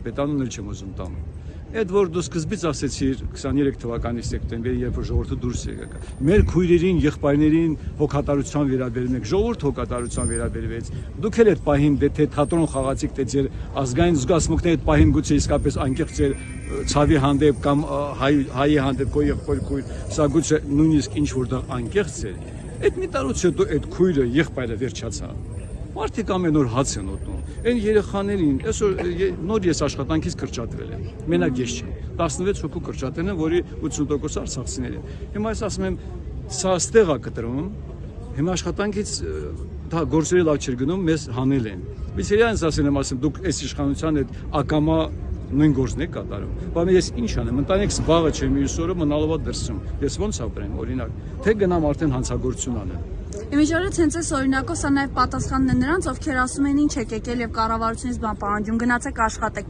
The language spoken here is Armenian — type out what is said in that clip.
Պետանուն էլ չեմ ուզում տամ։ Այդ որ դու սկզբից ասեցիր 23 թվականի սեպտեմբերի, երբ որ ժողովուրդը դուրս եկավ, մեր քույրերին, եղբայրներին հոգատարության վերաբերում եք, ժողովուրդ հոգատարության վերաբերվեց։ Դուք էլ այդ պահին թե թատրոն խաղացիք, թե ձեր ազգային զգացմունքները այդ պահին գուցե իսկապես անկեղծ էր ցավի հանդեպ կամ հայի հանդեպ քո եղբայր քույր, սա գուցե նույնիսկ ինչ որտեղ անկեղծ էր։ Այդ մի տարուց հետո այդ քույրը, եղբայրը վերջացավ։ Մարդիկ ամեն օր հաց են ուտում։ Այն երեխաներին, այսօր նոր ես աշխատանքից կրճատվել եմ։ Մենակ ես չեմ։ 16 հոգու կրճատել եմ, որի 80% արցախցիներ են։ Հիմա ես ասում եմ, սա ստեղ է կտրվում։ Հիմա աշխատանքից դա գործերը լավ չեր գնում, մեզ հանել են։ Վիցերյանից ասել եմ, դուք այս իշխանության այդ ակամա նույն գործն եք կատարում։ Բայց ես ինչ անեմ, ընտանիք զբաղը չեմ մյուս օրը մնալով դրսում։ Ես ոնց ապրեմ, օրինակ, թե գնամ արդեն հանցագործություն անեմ։ Իմիջիայլոց հենց այս օրինակով սա նաև պատասխանն է նրանց, ովքեր ասում են ինչ եք եկել եւ կառավարությունից բան պահանջում, գնացեք աշխատեք։